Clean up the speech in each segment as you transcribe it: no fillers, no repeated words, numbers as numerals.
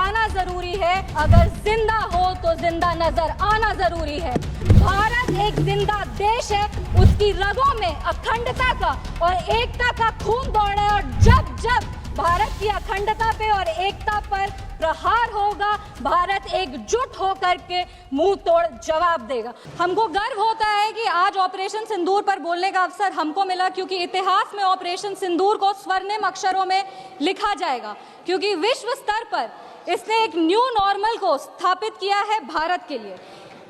जाना जरूरी है, अगर जिंदा हो तो जिंदा नजर आना जरूरी है। भारत एक जिंदा देश है, उसकी रगों में अखंडता का और एकता का खून दौड़ रहा है और जब जब भारत की अखंडता पे और एकता पर प्रहार होगा, भारत एकजुट होकर के मुंह तोड़ जवाब देगा। हमको गर्व होता है कि आज ऑपरेशन सिंदूर पर बोलने का अवसर हमको मिला, क्योंकि इतिहास में ऑपरेशन सिंदूर को स्वर्णिम अक्षरों में लिखा जाएगा, क्योंकि विश्व स्तर पर इसने एक न्यू नॉर्मल को स्थापित किया है भारत के लिए।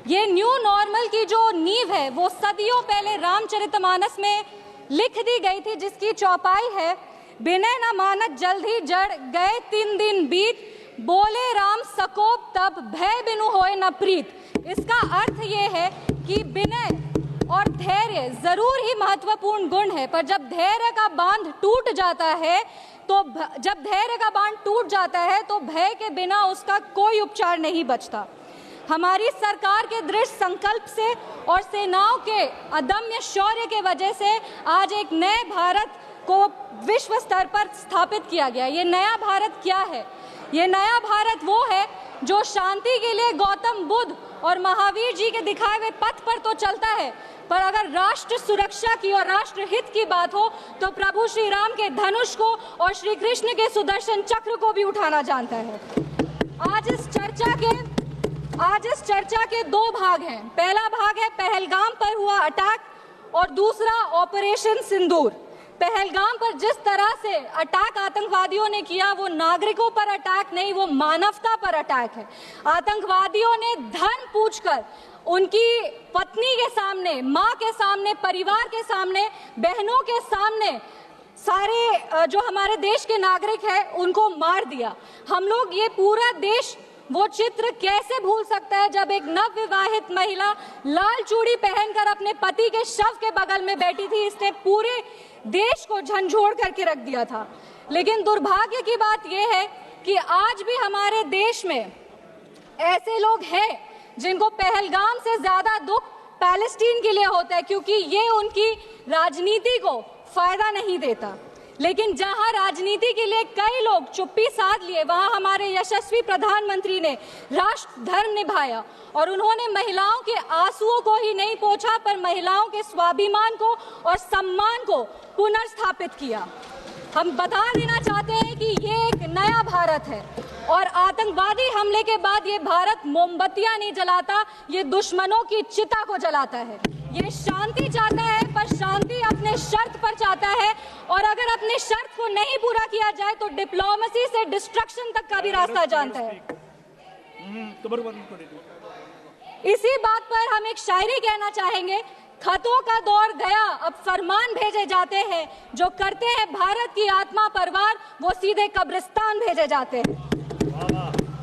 ये न्यू नॉर्मल की जो नींव है वो सदियों पहले रामचरितमानस में लिख दी गई थी, जिसकी चौपाई है, बिनय न मानत जल्द ही जड़ गए 3 दिन बीत, बोले राम सकोप तब भय बिनु होए न प्रीत। इसका अर्थ ये है कि विनय और धैर्य जरूर ही महत्वपूर्ण गुण है, पर जब धैर्य का बांध टूट जाता है तो भय के बिना उसका कोई उपचार नहीं बचता। हमारी सरकार के दृढ़ संकल्प से और सेनाओं के अदम्य शौर्य के वजह से आज एक नए भारत को विश्व स्तर पर स्थापित किया गया। ये नया भारत क्या है? ये नया भारत वो है जो शांति के लिए गौतम बुद्ध और महावीर जी के दिखाए हुए पथ पर तो चलता है, पर अगर राष्ट्र सुरक्षा की और राष्ट्र हित की बात हो तो प्रभु श्री राम के धनुष को और श्री कृष्ण के सुदर्शन चक्र को भी उठाना जानता है। आज इस चर्चा के 2 भाग हैं। पहला भाग है पहलगाम पर हुआ अटैक और दूसरा ऑपरेशन सिंदूर। पहलगाम पर जिस तरह से अटैक आतंकवादियों ने किया वो नागरिकों पर अटैक नहीं, वो मानवता पर अटैक है। आतंकवादियों ने धन पूछकर उनकी पत्नी के सामने, माँ के सामने, परिवार के सामने, बहनों के सामने सारे जो हमारे देश के नागरिक हैं उनको मार दिया। हम लोग ये पूरा देश वो चित्र कैसे भूल सकता है जब एक नवविवाहित महिला लाल चूड़ी पहनकर अपने पति के शव के बगल में बैठी थी। इसने पूरे देश को झंझोड़ करके रख दिया था। लेकिन दुर्भाग्य की बात यह है कि आज भी हमारे देश में ऐसे लोग हैं जिनको पहलगाम से ज्यादा दुख पैलेस्टीन के लिए होता है, क्योंकि ये उनकी राजनीति को फायदा नहीं देता। लेकिन जहां राजनीति के लिए कई लोग चुप्पी साध लिए, वहां हमारे यशस्वी प्रधानमंत्री ने राष्ट्र धर्म निभाया और उन्होंने महिलाओं के आंसुओं को ही नहीं पोंछा, पर महिलाओं के स्वाभिमान को और सम्मान को पुनर्स्थापित किया। हम बता देना चाहते हैं कि ये एक नया भारत है और आतंकवादी हमले के बाद ये भारत मोमबत्तियां नहीं जलाता, ये दुश्मनों की चिता को जलाता है। ये शांति चाहता है, पर शांति अपने शर्त पर चाहता है, और अगर अपने शर्त को नहीं पूरा किया जाए तो डिप्लोमेसी से डिस्ट्रक्शन तक का भी रास्ता जानता है। इसी बात पर हम एक शायरी कहना चाहेंगे, खतों का दौर गया अब फरमान भेजे जाते हैं, जो करते हैं भारत की आत्मा परवार वो सीधे कब्रिस्तान भेजे जाते हैं।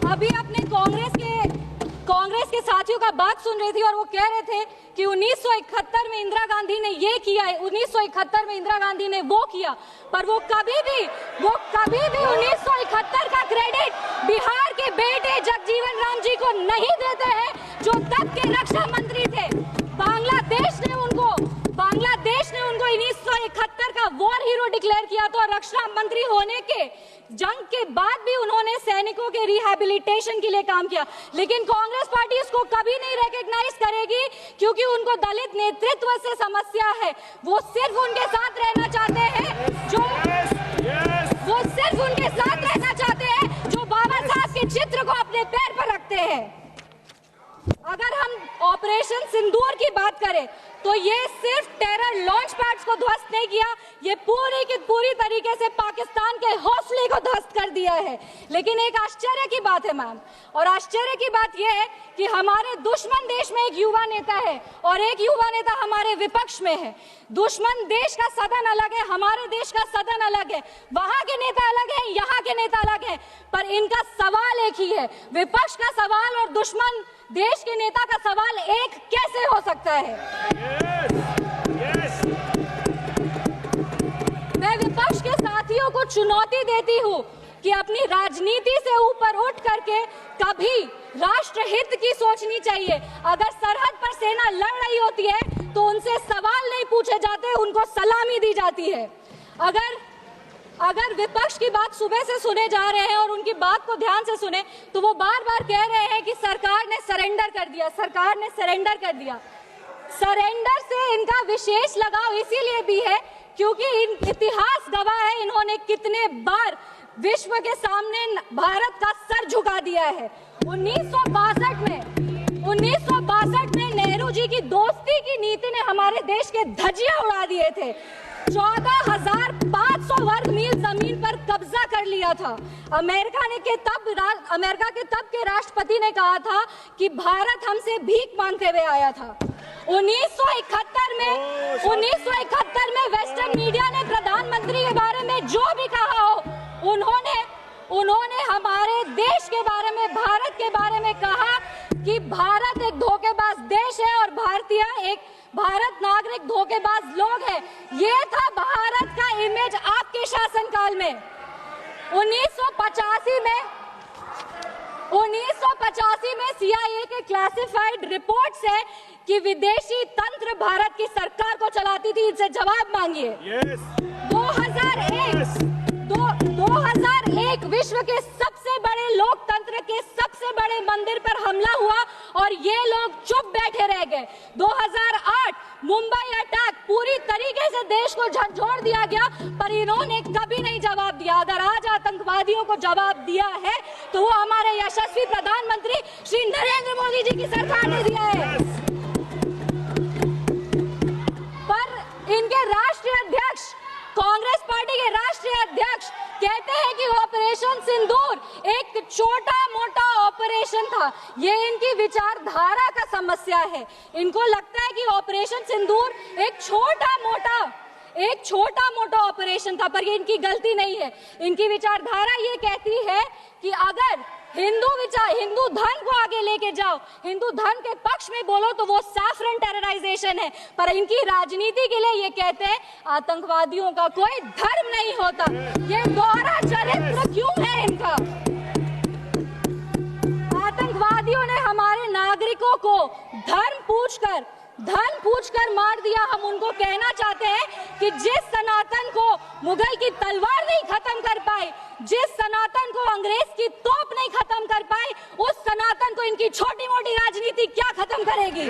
अभी अपने कांग्रेस के साथियों का बात सुन रही थी और वो कह रहे थे कि 1971 में इंदिरा गांधी ने ये किया है, 1971 में इंदिरा गांधी ने वो किया, पर वो कभी भी 1971 का क्रेडिट बिहार के बेटे जगजीवन राम जी को नहीं देते हैं, जो तब के रक्षा मंत्री थे। बांग्लादेश ने उनको 1971 का वॉर हीरो डिक्लेयर किया था और रक्षा मंत्री होने के जंग के बाद भी उन्होंने सैनिकों के रिहैबिलिटेशन के लिए काम किया। लेकिन कांग्रेस पार्टी इसको कभी नहीं रिकॉग्नाइज करेगी, क्योंकि उनको दलित नेतृत्व से समस्या है। वो सिर्फ उनके साथ रहना चाहते हैं जो बाबा साहब के चित्र को अपने पैर पर रखते हैं। अगर हम ऑपरेशन सिंदूर की बात करें तो ये सिर्फ टेरर लॉन्च पैड्स को ध्वस्त नहीं किया, ये पूरी की पूरी तरीके से पाकिस्तान के हौसले को ध्वस्त कर दिया है। लेकिन एक आश्चर्य की बात है मैम, और आश्चर्य की बात यह है कि हमारे दुश्मन देश में एक युवा नेता है और एक युवा नेता हमारे विपक्ष में है। दुश्मन देश का सदन अलग है, हमारे देश का सदन अलग है, वहां के नेता अलग है, यहाँ के नेता अलग है, पर इनका सवाल एक ही है। विपक्ष का सवाल और दुश्मन देश के नेता का सवाल एक कैसे हो सकता है? मैं विपक्ष के साथियों को चुनौती देती हूँ कि अपनी राजनीति से ऊपर उठ करके कभी राष्ट्र हित की सोचनी चाहिए। अगर सरहद पर सेना लड़ रही होती है तो उनसे सवाल नहीं पूछे जाते, उनको सलामी दी जाती है। अगर अगर विपक्ष की बात सुबह से सुने जा रहे हैं और उनकी बात को ध्यान से सुने तो वो बार बार कह रहे हैं कि सरकार ने सरेंडर कर दिया, सरकार ने सरेंडर कर दिया। सरेंडर से इनका विशेष लगाव इसीलिए भी है क्योंकि इतिहास गवाह है इन्होंने कितने बार विश्व के सामने भारत का सर झुका दिया है। 1962 में नेहरू जी की दोस्ती की नीति ने हमारे देश के धज्जियां उड़ा दिए थे। 14,500 वर्ग मील जमीन पर कब्जा कर लिया था। अमेरिका के तब के राष्ट्रपति ने कहा था कि भारत हमसे भीख मांगते हुए आया था। 1971 में वेस्टर्न मीडिया ने प्रधानमंत्री के बारे में जो भी कहा हो, उन्होंने हमारे देश के बारे में, भारत के बारे में कहा कि भारत एक धोखेबाज देश है और भारत नागरिक धोखेबाज लोग हैं। ये था भारत का इमेज आपके शासनकाल में। 1985 में CIA के क्लासिफाइड रिपोर्ट्स है कि विदेशी तंत्र भारत की सरकार को चलाती थी। इनसे जवाब मांगिए। 2001 विश्व के सबसे बड़े लोकतंत्र के सबसे बड़े मंदिर पर हमला हुआ और ये लोग चुप बैठे रह गए। 2008 मुंबई अटैक, पूरी तरीके से देश को झंझोड़ दिया गया, पर इन्होंने कभी नहीं जवाब दिया। अगर आज आतंकवादियों को जवाब दिया है तो वो हमारे यशस्वी प्रधानमंत्री श्री नरेंद्र मोदी जी की सरकार ने दिया है। पर इनके राष्ट्रीय अध्यक्ष, कांग्रेस पार्टी के राष्ट्रीय अध्यक्ष कहते हैं कि ऑपरेशन सिंदूर एक छोटा मोटा ऑपरेशन था। ये इनकी विचारधारा का समस्या है। इनको लगता है कि ऑपरेशन सिंदूर एक छोटा मोटा ऑपरेशन था, पर ये इनकी गलती नहीं है। इनकी विचारधारा ये कहती है कि अगर हिंदू धर्म को आगे लेके जाओ, हिंदू धर्म के पक्ष में बोलो तो वो सैफरन टेरराइजेशन है। पर इनकी राजनीति के लिए ये कहते हैं आतंकवादियों का कोई धर्म नहीं होता। ये दोहरा चरित्र क्यों है इनका? आतंकवादियों ने हमारे नागरिकों को धर्म पूछकर मार दिया। हम उनको कहना चाहते हैं कि जिस सनातन को मुगल की तलवार नहीं खत्म कर पाई, जिस सनातन को अंग्रेज की तोप नहीं खत्म कर पाई, उस सनातन को इनकी छोटी मोटी राजनीति क्या खत्म करेगी?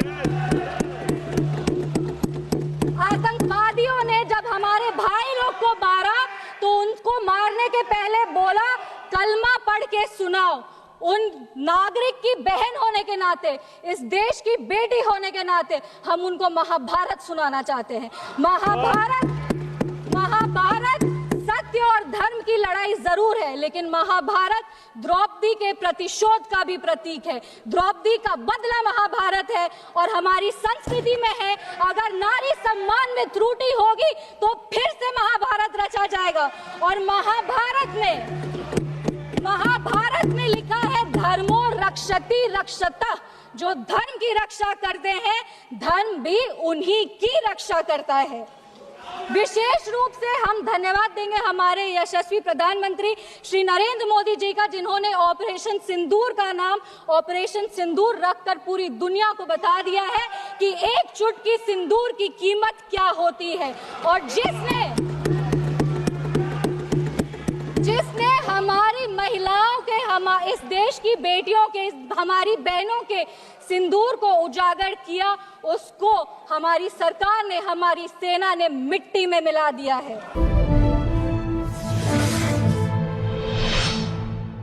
आतंकवादियों ने जब हमारे भाई लोग को मारा तो उनको मारने के पहले बोला कलमा पढ़ के सुनाओ। उन नागरिक की बहन होने के नाते, इस देश की बेटी होने के नाते हम उनको महाभारत सुनाना चाहते हैं। महाभारत सत्य और धर्म की लड़ाई जरूर है, लेकिन महाभारत द्रौपदी के प्रतिशोध का भी प्रतीक है। द्रौपदी का बदला महाभारत है और हमारी संस्कृति में है। अगर नारी सम्मान में त्रुटि होगी तो फिर से महाभारत रचा जाएगा। और महाभारत में लिखा है धर्मो रक्षति रक्षतः। जो धर्म की रक्षा करते हैं, धर्म भी उन्हीं की रक्षा करता है। विशेष रूप से हम धन्यवाद देंगे हमारे यशस्वी प्रधानमंत्री श्री नरेंद्र मोदी जी का, जिन्होंने ऑपरेशन सिंदूर का नाम ऑपरेशन सिंदूर रखकर पूरी दुनिया को बता दिया है कि एक चुटकी सिंदूर की कीमत क्या होती है। और जिसने हमारी महिलाओं के, इस देश की बेटियों के, हमारी बहनों के सिंदूर को उजागर किया, उसको हमारी सरकार ने, हमारी सेना ने मिट्टी में मिला दिया है।